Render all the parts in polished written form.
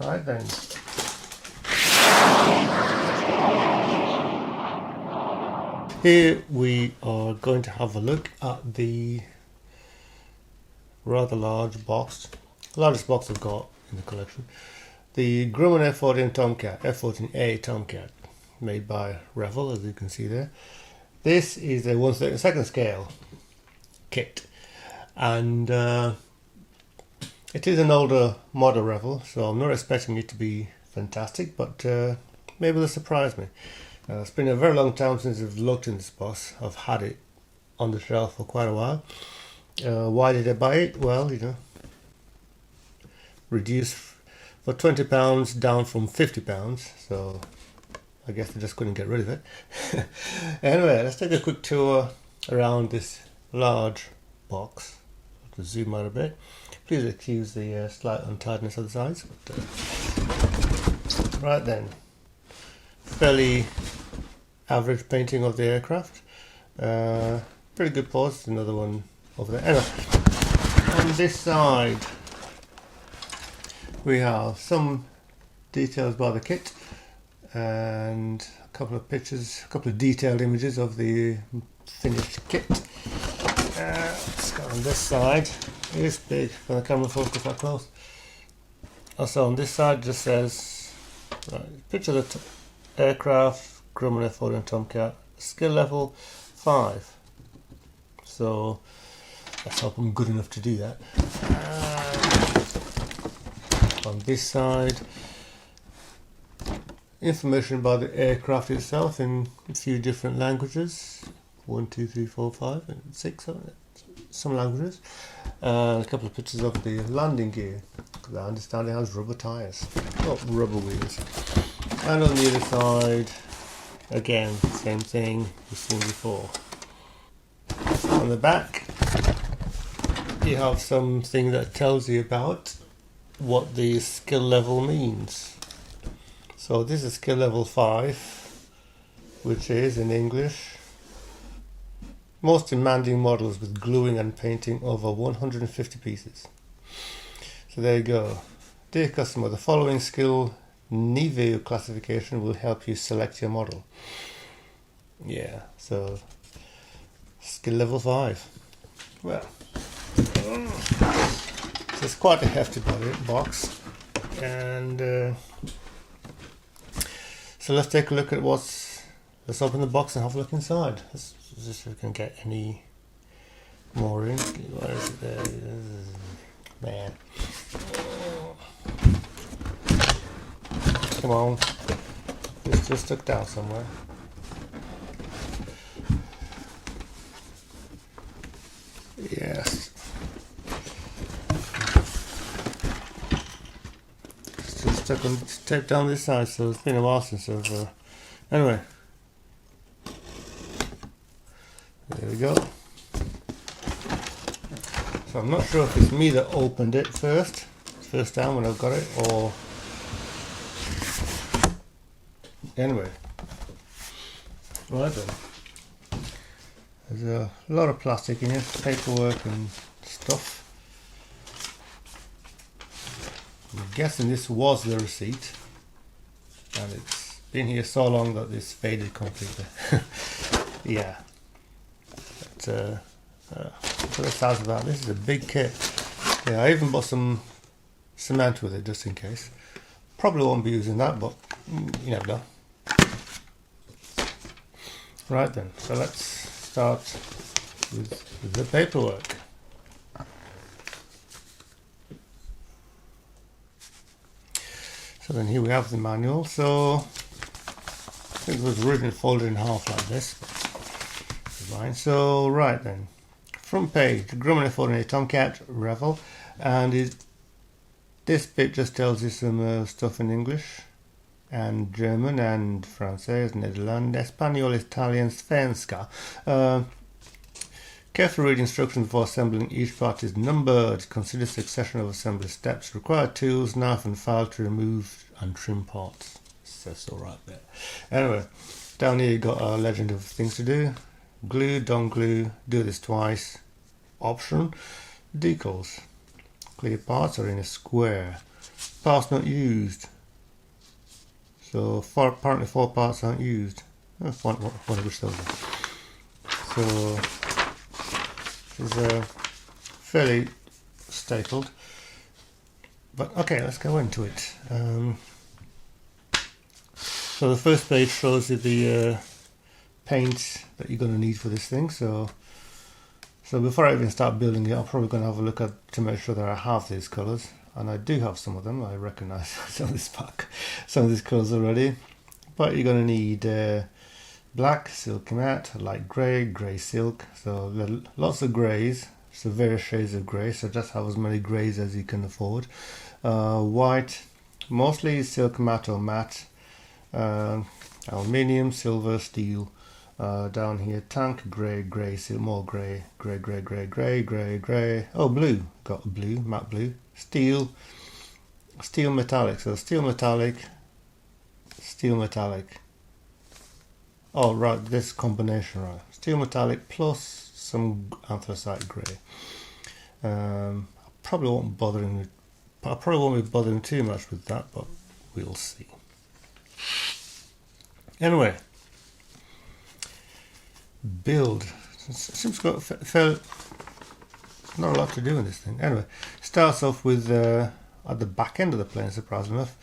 Right then. Here we are going to have a look at the rather large box, largest box I've got in the collection. The Grumman F-14 Tomcat, F-14A Tomcat, made by Revell, as you can see there. This is a 1/32 scale kit, and it is an older model Revell, so I'm not expecting it to be fantastic, but maybe it'll surprise me. It's been a very long time since I've looked in this box. I've had it on the shelf for quite a while. Why did I buy it? Well, you know, reduced for £20 down from £50, so I guess I just couldn't get rid of it. Anyway, let's take a quick tour around this large box. To zoom out a bit. Please excuse the slight untidiness of the sides. But, right then, fairly average painting of the aircraft. Pretty good pose. Another one over there. Anyway, on this side we have some details by the kit and a couple of pictures, a couple of detailed images of the finished kit. Let's go on this side. It is big when the camera focus that close. Also on this side just says, right, picture of the aircraft, Grumman F-14 Tomcat, skill level 5. So let's hope I'm good enough to do that. On this side, information about the aircraft itself in a few different languages. 1, 2, 3, 4, 5, and 6, some languages. And a couple of pictures of the landing gear. I understand it has rubber tyres, not rubber wheels. And on the other side, again, same thing we've seen before. On the back, you have something that tells you about what the skill level means. So this is skill level 5, which is in English, most demanding models with gluing and painting over 150 pieces. So there you go. Dear customer, the following skill niveau classification will help you select your model. Yeah, so skill level 5. Well, so it's quite a hefty box, and so let's take a look at let's open the box and have a look inside. Let's see if we can get any more in. Where is it there? Man. Come on. It's just stuck down somewhere. Yes. It's just stuck on tape down this side, so it's been a while since I've anyway. There we go. So I'm not sure if it's me that opened it first time when I've got it, or anyway. Right then. There's a lot of plastic in here, paperwork and stuff. I'm guessing this was the receipt, and it's been here so long that it's faded completely. Yeah. But, for the size of that, this is a big kit. Yeah, I even bought some cement with it just in case. Probably won't be using that, but you never know. Right then, so let's start with the paperwork. So then here we have the manual. So I think it was originally folded in half like this. Fine. So right then, front page, Grumman F-14 Tomcat, Revell, and this bit just tells you some stuff in English and German and French, Netherlands, Espanol, Italian, Svenska. Carefully read instructions before assembling. Each part is numbered. Consider succession of assembly steps. Require tools, knife and file to remove and trim parts. Says so right there. Anyway, down here you got a legend of things to do. Glue, don't glue, do this twice. Option, decals. Clear parts are in a square. Parts not used. So apparently 4 parts aren't used. That's one of which those are. So it's fairly stapled. But okay, let's go into it. So the first page shows you the paint that you're going to need for this thing. So before I even start building it, I'm probably going to have a look at to make sure that I have these colours. And I do have some of them. I recognise some of these colours already. But you're going to need black, silky matte, light grey, grey silk. So lots of greys, so various shades of grey. So just have as many greys as you can afford. White, mostly silk matte or matte. Aluminium, silver, steel. Down here, tank, grey, grey, more grey, grey, grey, grey, grey, grey, grey. Oh, blue, got blue, matte blue. Steel metallic. So steel metallic. Oh, right, this combination, right? Steel metallic plus some anthracite grey. I probably won't be bothering too much with that, but we'll see. Anyway, build. Seems got not a lot to do in this thing. Anyway, starts off with at the back end of the plane, surprisingly enough,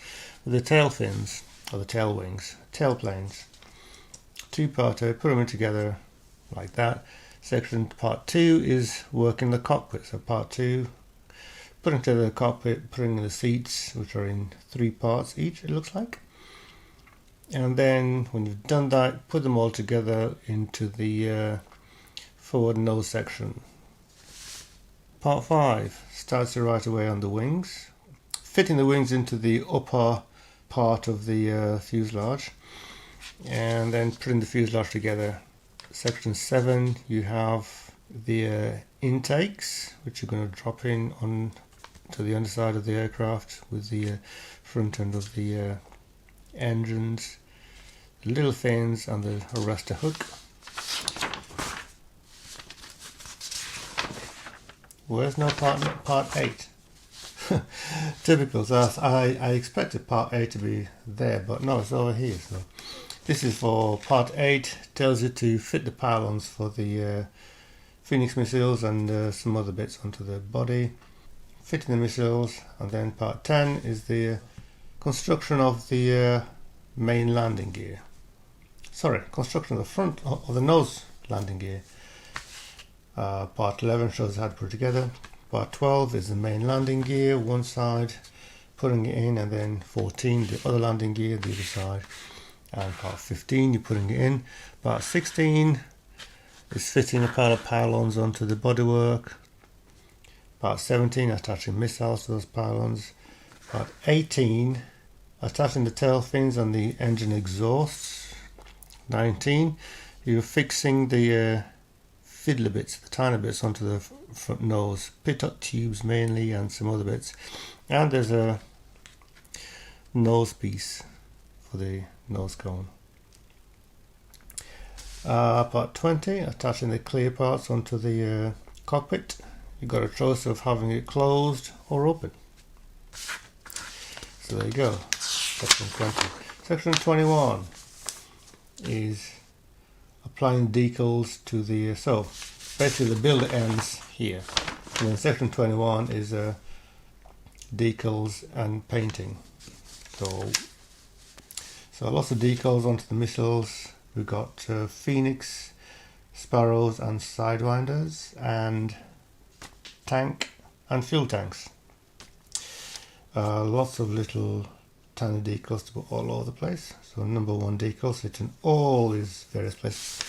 with the tail fins or the tail wings, tail planes. Two-parter, put them in together like that. Part 2 is working the cockpit. So part 2, putting together the cockpit, putting in the seats, which are in 3 parts each, it looks like. And then when you've done that, put them all together into the forward nose section. Part 5 starts right away on the wings, fitting the wings into the upper part of the fuselage, and then putting the fuselage together. Section 7, you have the intakes, which you're going to drop in on to the underside of the aircraft with the front end of the engines, the little fins, and the arrestor hook. Where's no part 8? Typical. So I expected part 8 to be there, but no, it's over here. So this is for part 8. Tells you to fit the pylons for the Phoenix missiles and some other bits onto the body. Fitting the missiles, and then part 10 is the construction of the main landing gear. Sorry, construction of the front of the nose landing gear. Part 11 shows how to put it together. Part 12 is the main landing gear, one side, putting it in, and then 14 the other landing gear, the other side. And part 15 you're putting it in. Part 16 is fitting a pair of pylons onto the bodywork. Part 17 attaching missiles to those pylons. Part 18 attaching the tail fins and the engine exhausts. 19 you're fixing the fiddler bits, the tiny bits onto the front nose, pitot tubes mainly, and some other bits. And there's a nose piece for the nose cone. Part 20, attaching the clear parts onto the cockpit. You've got a choice of having it closed or open. So there you go, section 20. Section 21 is applying decals to the, so basically the build ends here, and then section 21 is decals and painting. So lots of decals onto the missiles. We've got Phoenix, Sparrows and Sidewinders, and tank and fuel tanks. Lots of little tiny decals to put all over the place. So number 1 decals sit in all these various places.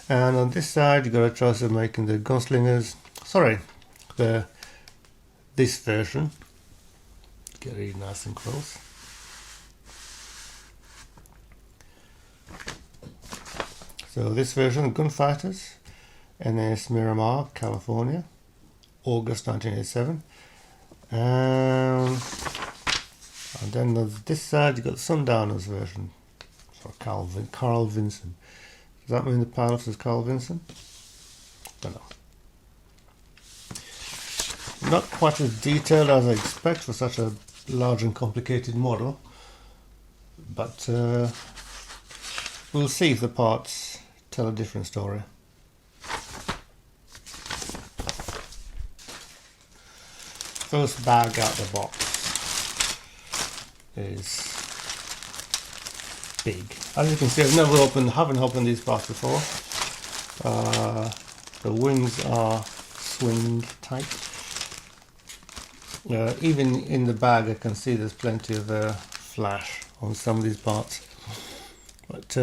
And on this side you've got a choice of making the gunslingers, this version, get it nice and close. So this version, gunfighters, NAS Miramar, California, August 1987. And then on this side you've got the Sundowners version for Carl Vinson. Does that mean the pilot is Carl Vinson? I don't know. Not quite as detailed as I expect for such a large and complicated model, but we'll see if the parts tell a different story. First bag out the box is big. As you can see, I've never haven't opened these parts before. The wings are swing tight. Even in the bag, I can see there's plenty of flash on some of these parts. But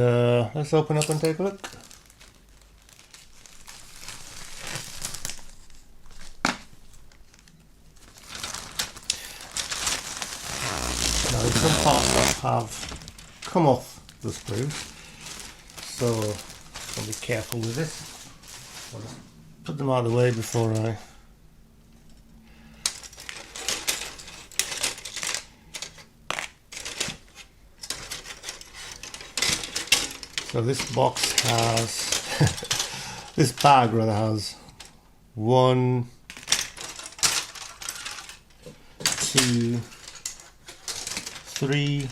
let's open up and take a look. Now, some parts have come off the screws, so I'll be careful with this. I'll just put them out of the way before I so this box has this bag rather has 1, 2, 3,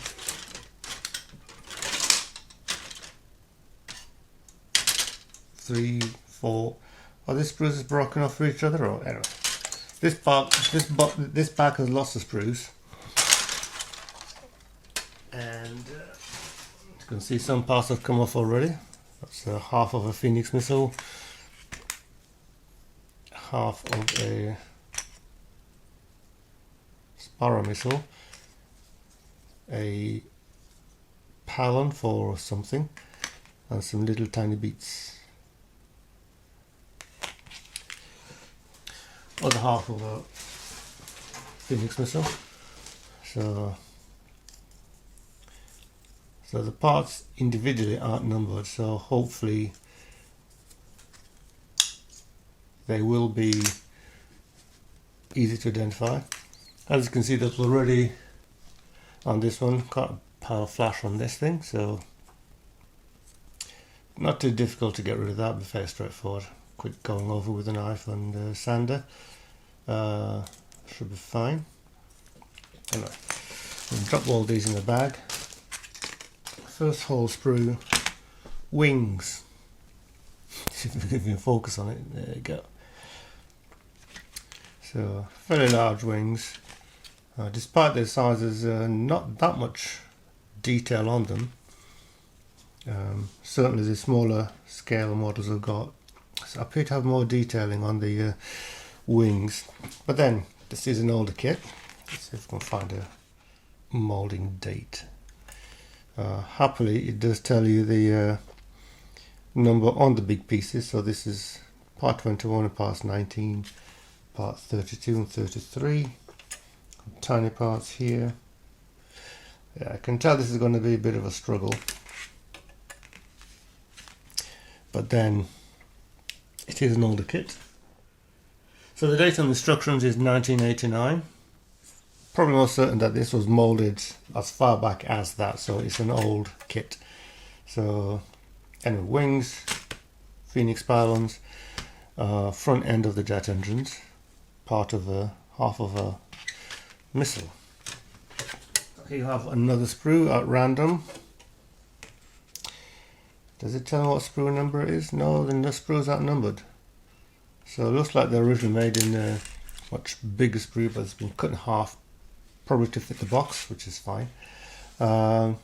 4. Are these screws broken off for each other? Or anyway, this bag has lots of screws, and you can see some parts have come off already. That's half of a Phoenix missile, half of a Sparrow missile, a pylon for something, and some little tiny beats. Other half of a Phoenix missile. So the parts individually aren't numbered, so hopefully they will be easy to identify. As you can see, there's already on this one quite a power flash on this thing, so not too difficult to get rid of that, but fairly straightforward. Quick going over with a knife and sander. Should be fine. Anyway, we'll drop all these in the bag. First hole sprue, wings. See if we can focus on it. There you go. So fairly large wings. Despite their sizes, not that much detail on them. Certainly the smaller scale models have got. So I appear to have more detailing on the wings, but then this is an older kit. Let's see if we can find a moulding date. Happily, it does tell you the number on the big pieces. So this is part 21 and part 19, part 32 and 33. Tiny parts here. Yeah, I can tell this is going to be a bit of a struggle, but then it is an older kit. So the date on the instructions is 1989. Probably most certain that this was moulded as far back as that, so it's an old kit. So anyway, wings, Phoenix pylons, front end of the jet engines, part of half of a missile. Here you have another sprue at random. Does it tell what sprue number it is? No, then the sprue is outnumbered. So it looks like they're originally made in a much bigger sprue, but it's been cut in half, probably to fit the box, which is fine. I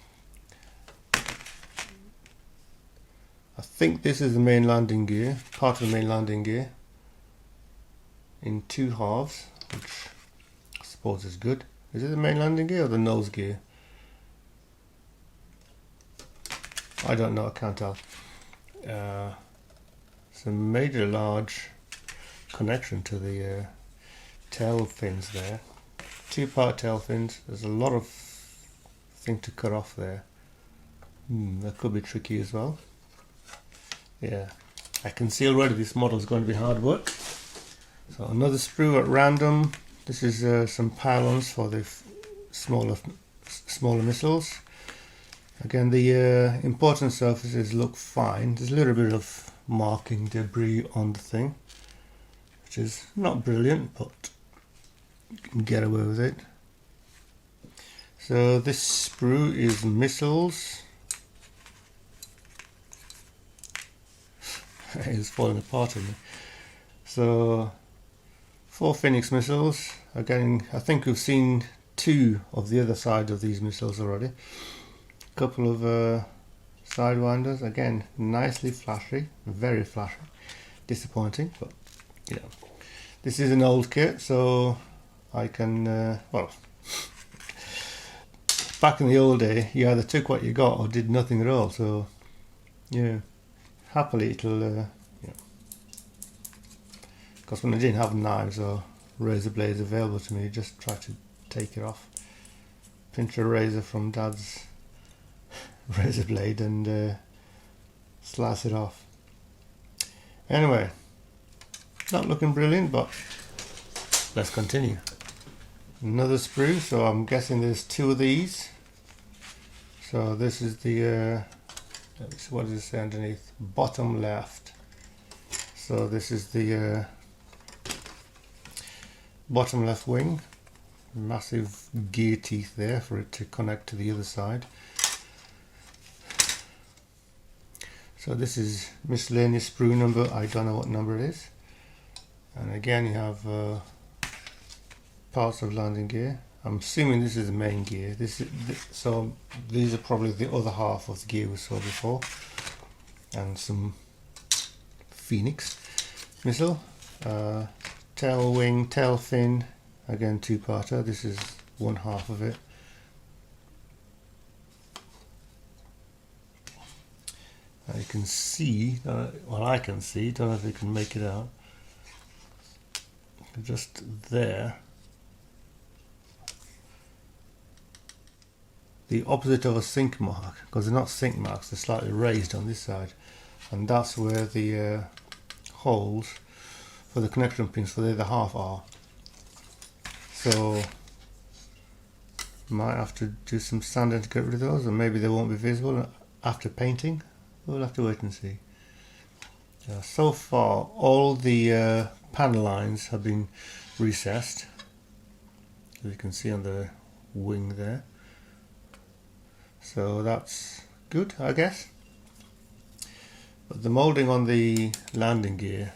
think this is the main landing gear, part of the main landing gear, in 2 halves, which I suppose is good. Is it the main landing gear or the nose gear? I don't know, I can't tell. Some major large connection to the tail fins there. 2-part tail fins. There's a lot of thing to cut off there. That could be tricky as well. Yeah, I can see already this model is going to be hard work. So another sprue at random. This is some pylons for the smaller missiles. Again, the important surfaces look fine. There's a little bit of marking debris on the thing, which is not brilliant, but you can get away with it. So this sprue is missiles. It's falling apart on me. So 4 Phoenix missiles. Again, I think we've seen 2 of the other side of these missiles already. A couple of sidewinders. Again, nicely flashy, very flashy. Disappointing, but you know, this is an old kit, so I can well, back in the old day, you either took what you got or did nothing at all. So yeah, happily it'll you know, because when I didn't have knives or razor blades available to me, just try to take it off, pinch a razor from Dad's razor blade and slice it off. Anyway, not looking brilliant, but let's continue. Another sprue, so I'm guessing there's 2 of these. So this is the what does it say underneath? Bottom left. So this is the bottom left wing. Massive gear teeth there for it to connect to the other side. So this is miscellaneous sprue number, I don't know what number it is. And again you have parts of landing gear. I'm assuming this is the main gear. So these are probably the other half of the gear we saw before. And some Phoenix missile. Tail wing, tail fin, again 2-parter. This is one half of it. You can see, well I can see, don't know if you can make it out, just there, the opposite of a sink mark, because they're not sink marks, they're slightly raised on this side, and that's where the holes for the connection pins for the other half are. So might have to do some sanding to get rid of those, or maybe they won't be visible after painting. We'll have to wait and see. So far all the panel lines have been recessed, as you can see on the wing there, so that's good, I guess. But the moulding on the landing gear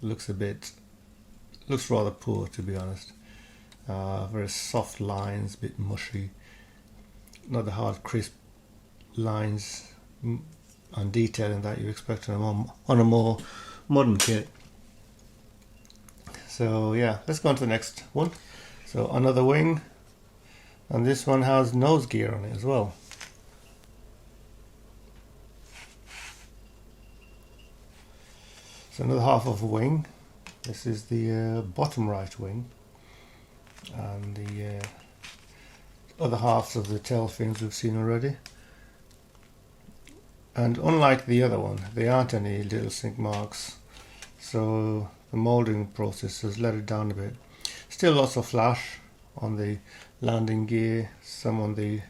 looks rather poor, to be honest. Very soft lines, a bit mushy, not the hard crisp lines and detailing that you expect on a more modern kit. So yeah, let's go on to the next one. So another wing, and this one has nose gear on it as well. So another half of a wing. This is the bottom right wing, and the other halves of the tail fins we've seen already. And unlike the other one, there aren't any little sink marks, so the moulding process has let it down a bit. Still lots of flash on the landing gear, some on the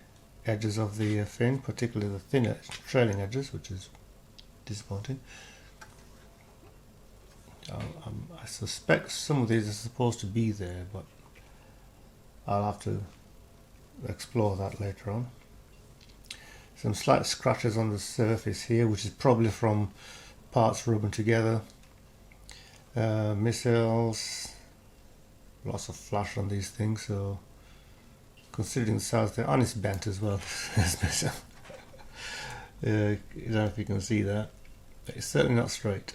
edges of the fin, particularly the thinner trailing edges, which is disappointing. I suspect some of these are supposed to be there, but I'll have to explore that later on. Some slight scratches on the surface here, which is probably from parts rubbing together. Missiles, lots of flash on these things, so considering the size there, and it's bent as well. I don't know if you can see that, but it's certainly not straight.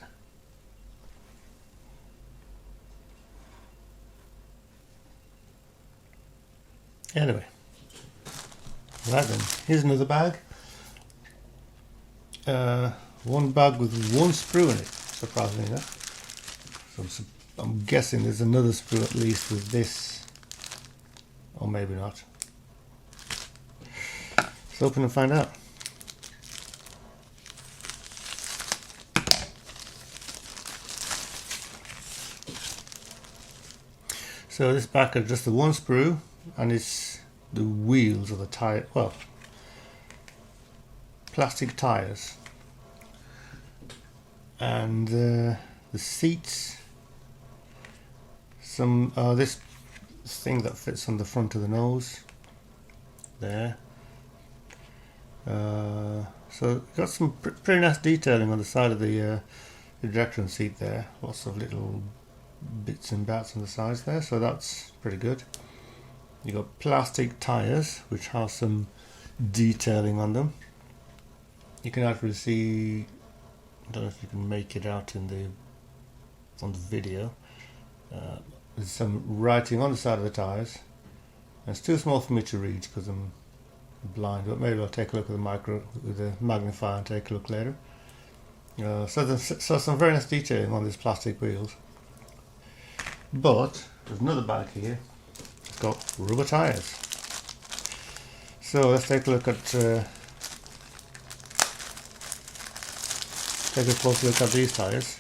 Anyway, right then, here's another bag. One bag with one sprue in it, surprisingly enough. So I'm guessing there's another sprue at least with this, or maybe not. Let's open and find out. So this back is just the one sprue, and it's the wheels of the tire, well, plastic tires, and the seats, some this thing that fits on the front of the nose, there. So got some pretty nice detailing on the side of the ejection seat there. Lots of little bits and bats on the sides there, so that's pretty good. You got plastic tyres which have some detailing on them. You can actually see, I don't know if you can make it out on the video. There's some writing on the side of the tyres. It's too small for me to read because I'm blind, but maybe I'll take a look at the magnifier and take a look later. So there's some very nice detailing on these plastic wheels. But there's another bag here. It's got rubber tyres. So let's take a look at take a closer look at these tyres.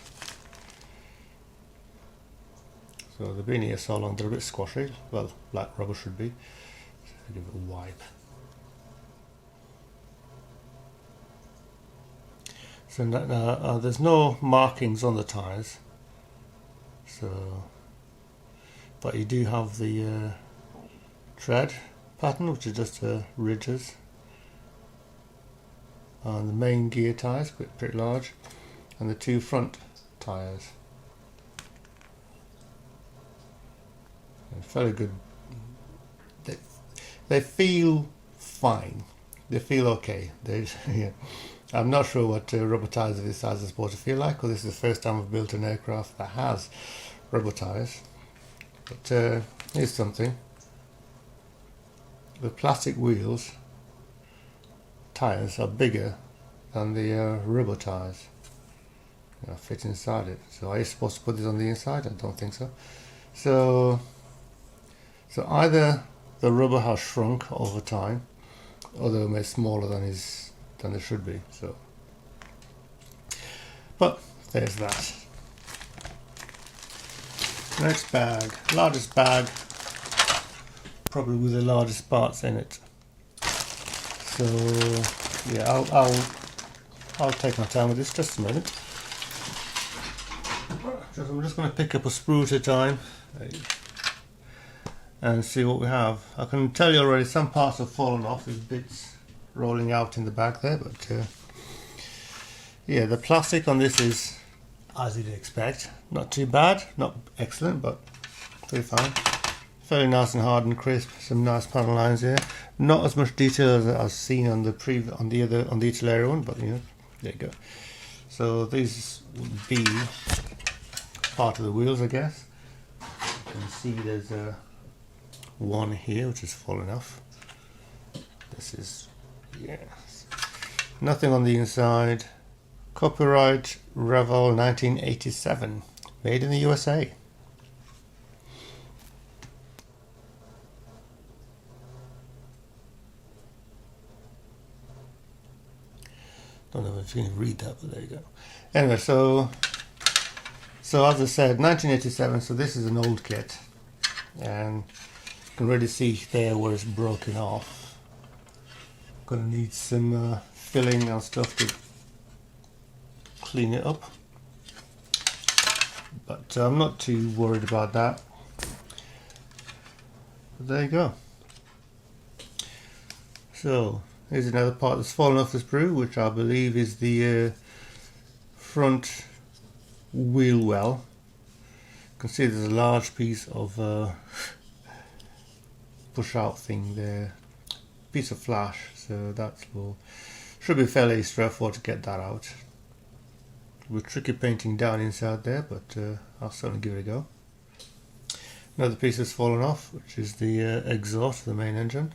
So they've been here so long they're a bit squashy. Well, like rubber should be. So give it a wipe. So there's no markings on the tyres. So, but you do have the tread pattern, which is just ridges. And the main gear tyres, pretty large, and the two front tyres. Fairly good. They feel fine. They feel okay. Yeah. I'm not sure what rubber tyres of this size are supposed to feel like, because this is the first time I've built an aircraft that has rubber tyres. But here's something. The plastic wheels tyres are bigger than the rubber tyres. Fit inside it. So are you supposed to put this on the inside? I don't think so. So either the rubber has shrunk over time, or they're made smaller than they should be. So, but there's that. Next bag, largest bag, probably with the largest parts in it. So yeah, I'll take my time with this, just a minute. I'm just going to pick up a sprue at a time and see what we have. I can tell you already some parts have fallen off. There's bits rolling out in the back there, but yeah, the plastic on this is as you'd expect. Not too bad, not excellent, but pretty fine. Fairly nice and hard and crisp. Some nice panel lines here. Not as much detail as I've seen on the Italia one, but there you go. So these would be part of the wheels, I guess. You can see there's one here which is fallen off. This is, yes, nothing on the inside. Copyright Revell 1987, made in the USA. Don't know if you can read that, but there you go. Anyway, so as I said, 1987. So this is an old kit, and you can really see there where it's broken off. Gonna need some filling and stuff to clean it up, but I'm not too worried about that. But there you go. So here's another part that's fallen off the sprue, which I believe is the front wheel well. You can see there's a large piece of push out thing there, piece of flash, so that should be fairly straightforward to get that out. With tricky painting down inside there, but I'll certainly give it a go. Another piece has fallen off, which is the exhaust of the main engine.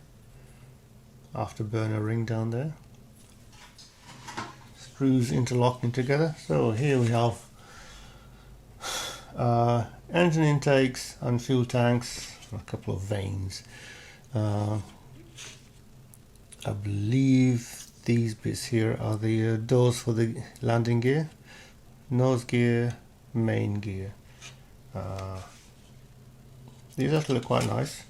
Afterburner ring down there. Screws interlocking together. So here we have engine intakes and fuel tanks, a couple of vanes. I believe these bits here are the doors for the landing gear, nose gear, main gear. These actually look quite nice.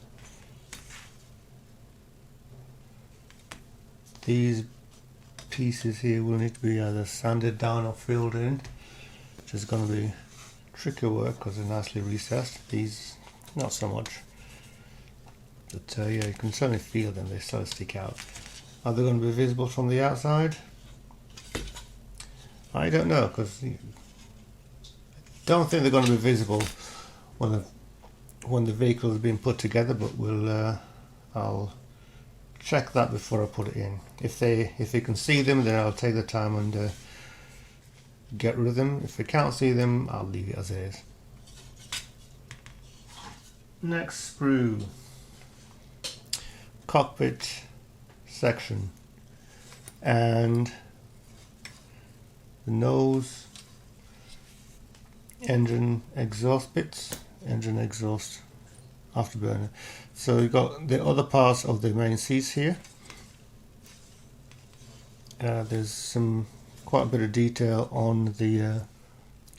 These pieces here will need to be either sanded down or filled in, which is going to be tricky work because they're nicely recessed. These not so much. But yeah, you can certainly feel them, they start to stick out. Are they going to be visible from the outside? I don't know, because I don't think they're going to be visible when the vehicle has been put together, but I'll check that before I put it in. If they can see them, then I'll take the time and get rid of them. If they can't see them, I'll leave it as it is. Next sprue, cockpit section, and the nose, engine exhaust bits, engine exhaust afterburner. So you've got the other parts of the main seats here. There's quite a bit of detail on the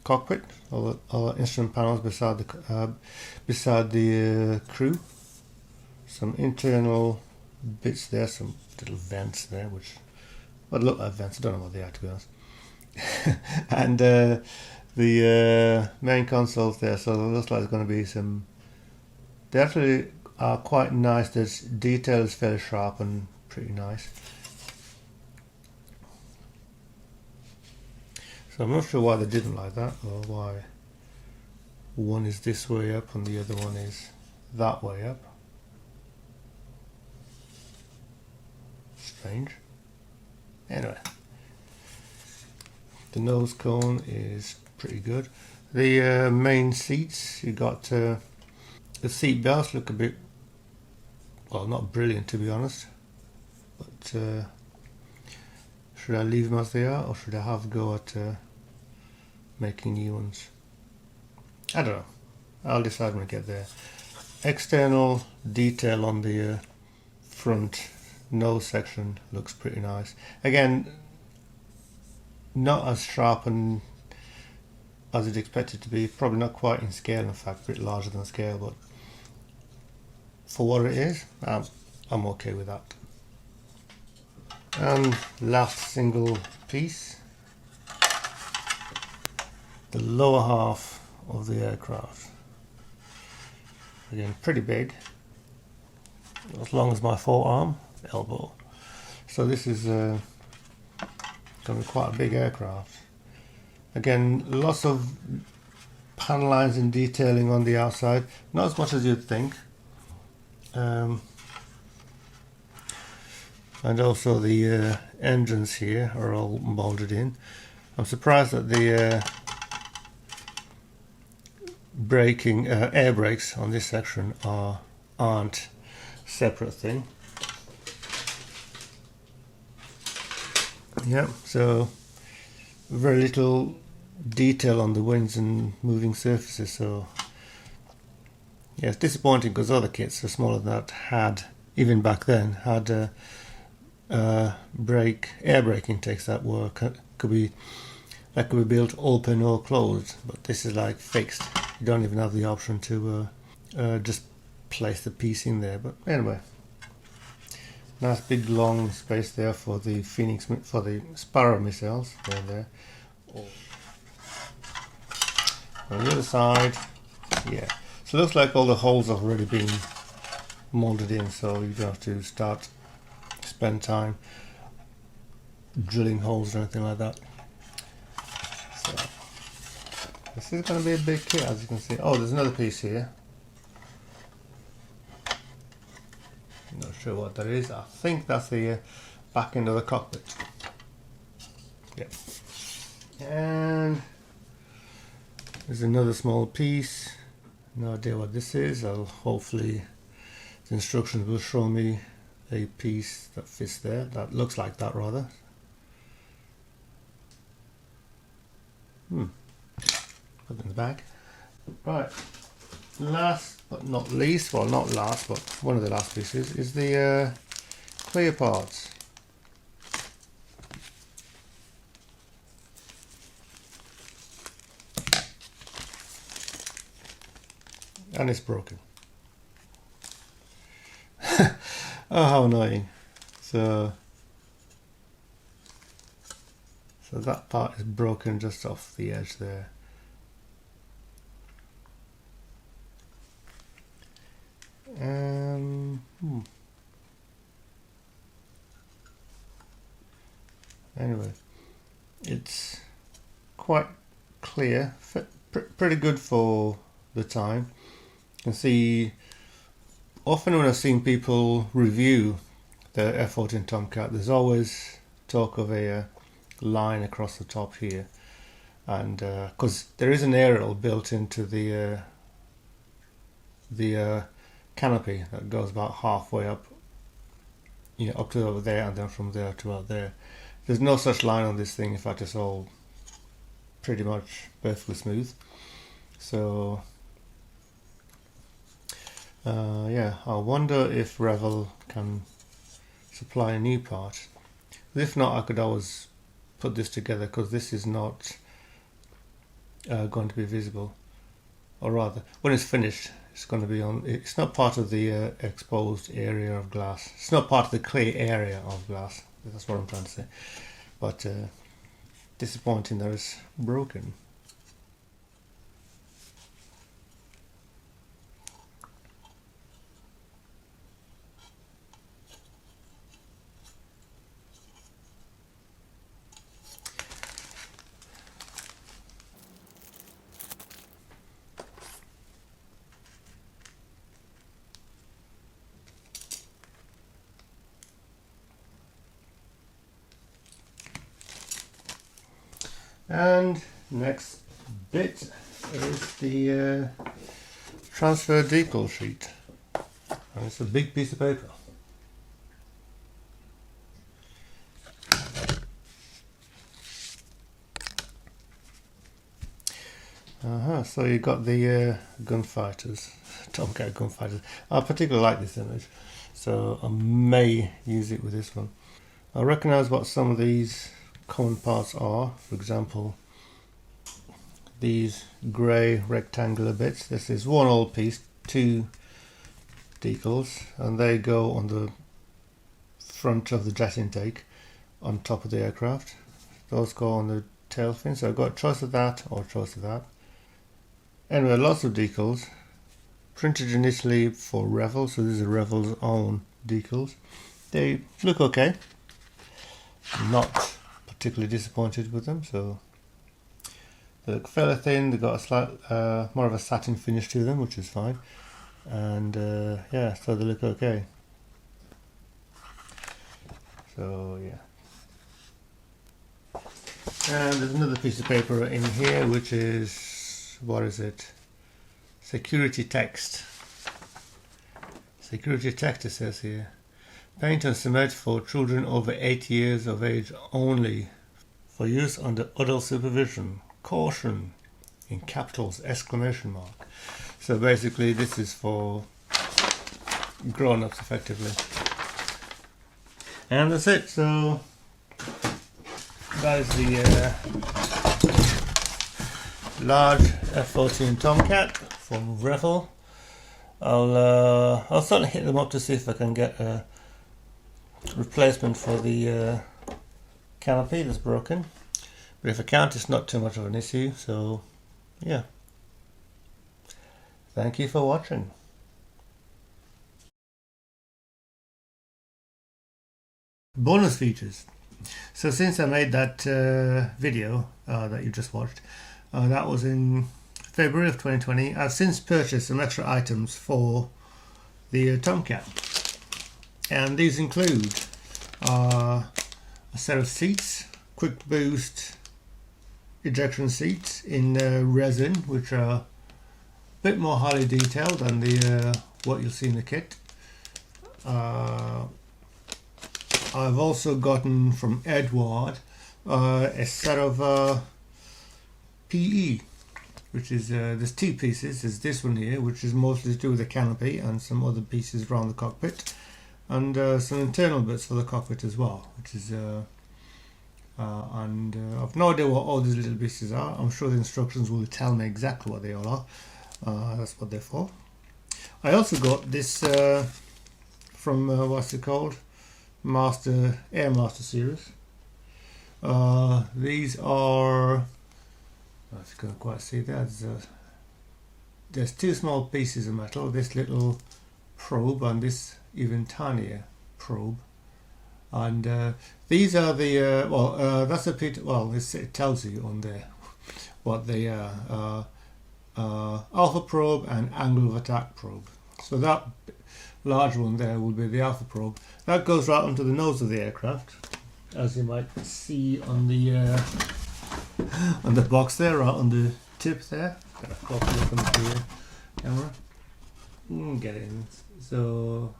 cockpit, all the instrument panels beside the crew. Some internal bits there, some little vents there, which look like vents. I don't know what they are, to be honest. And the main consoles there, so it looks like there's going to be some. They actually are quite nice. The detail is fairly sharp and pretty nice. So I'm not sure why they didn't like that, or why one is this way up and the other one is that way up. Strange. Anyway, the nose cone is pretty good. The main seats, you got the seat belts look a bit, well, not brilliant to be honest, but should I leave them as they are, or should I have a go at making new ones? I don't know. I'll decide when I get there. External detail on the front nose section looks pretty nice. Again, not as sharp and as you'd expect it to be. Probably not quite in scale, in fact, a bit larger than scale, but for what it is, I'm okay with that. And last single piece, the lower half of the aircraft. Again, pretty big, as long as my forearm, elbow. So this is going to be quite a big aircraft. Again, lots of panel lines and detailing on the outside, not as much as you'd think. And also the engines here are all molded in. I'm surprised that the air brakes on this section aren't separate thing. Yeah, so very little detail on the wings and moving surfaces, so yeah, it's disappointing because other kits are smaller than that had, even back then, had air brake intakes that could be built open or closed, but this is like fixed. You don't even have the option to just place the piece in there. But anyway, nice big long space there for the Sparrow missiles. There. On the other side, yeah. So it looks like all the holes have already been molded in, so you don't have to spend time drilling holes or anything like that. So this is going to be a big kit, as you can see. Oh, there's another piece here. Not sure what that is. I think that's the back end of the cockpit. Yep. And there's another small piece. No idea what this is. Hopefully the instructions will show me a piece that fits there. That looks like that, rather. Put it in the bag. Right. Last but not least, well, not last, but one of the last pieces is the clear parts. And it's broken. Oh, how annoying. So that part is broken just off the edge there. quite clear, pretty good for the time. You can see often when I've seen people review the F-14 Tomcat, there's always talk of a line across the top here, and because there is an aerial built into the canopy that goes about halfway up, up to over there, and then from there to out there. There's no such line on this thing. In fact, it's all pretty much perfectly smooth. So yeah, I wonder if Revell can supply a new part. If not, I could always put this together, because this is not going to be visible, or rather, when it's finished, it's going to be on. It's not part of the exposed area of glass. It's not part of the clear area of glass. That's what I'm trying to say. But disappointing that it's broken. And next bit is the transfer decal sheet, and it's a big piece of paper. So you got the gunfighters, Tomcat gunfighters. I particularly like this image, so I may use it with this one. I recognise what some of these common parts are. For example, these grey rectangular bits. This is one old piece, 2 decals, and they go on the front of the jet intake on top of the aircraft. Those go on the tail fin, so I've got a choice of that or a choice of that. Anyway, lots of decals, printed in Italy for Revell, so these are Revell's own decals. They look okay. I'm not particularly disappointed with them, so they look fairly thin. They've got a slight more of a satin finish to them, which is fine, and yeah, so they look okay. So yeah, and there's another piece of paper in here, which is, what is it? Security text. Security text, it says here. Paint and cement for children over 8 years of age only, for use under adult supervision. Caution, in capitals, exclamation mark. So basically this is for grown-ups effectively. And that's it. So that is the large F-14 Tomcat from Revell. I'll certainly hit them up to see if I can get a replacement for the canopy that's broken, but if I can't, it's not too much of an issue. So yeah, thank you for watching. Bonus features. So since I made that video that you just watched, that was in February of 2020, I've since purchased some extra items for the Tomcat. And these include a set of seats, quick boost ejection seats in resin, which are a bit more highly detailed than the what you'll see in the kit. I've also gotten from Edward a set of PE, which is there's 2 pieces. There's this one here, which is mostly to do with the canopy, and some other pieces around the cockpit, and some internal bits for the cockpit as well, which is and I've no idea what all these little pieces are. I'm sure the instructions will tell me exactly what they all are. That's what they're for. I also got this from what's it called, Air Master series. These are, if you can't quite see that, there's 2 small pieces of metal, this little probe and this even tinier probe, and these are the that's a bit, well, it tells you on there what they are. Alpha probe and angle of attack probe. So that large one there will be the alpha probe. That goes right onto the nose of the aircraft, as you might see on the box there, right on the tip there. Got a closer look on the camera. Get it in. So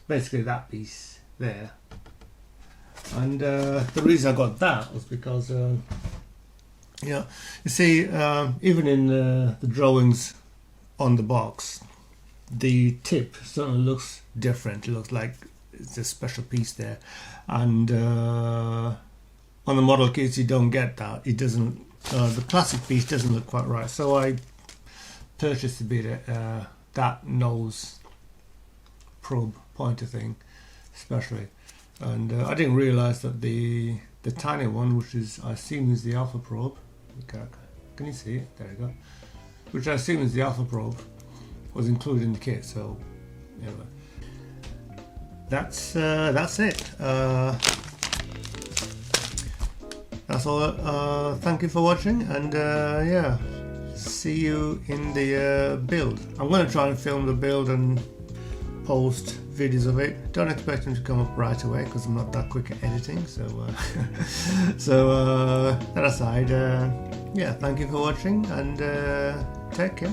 basically that piece there. And the reason I got that was because you see, even in the drawings on the box, the tip certainly looks different. It looks like it's a special piece there, and on the model kits you don't get that. It doesn't. The plastic piece doesn't look quite right, so I purchased a bit that nose probe pointer thing, especially, and I didn't realise that the tiny one, which is I assume is the alpha probe. Can you see it? There you go. Which I assume is the alpha probe, was included in the kit. So anyway, that's it. That's all. Thank you for watching, and yeah, see you in the build. I'm going to try and film the build and post videos of it. Don't expect them to come up right away because I'm not that quick at editing. So that aside, yeah, thank you for watching, and take care.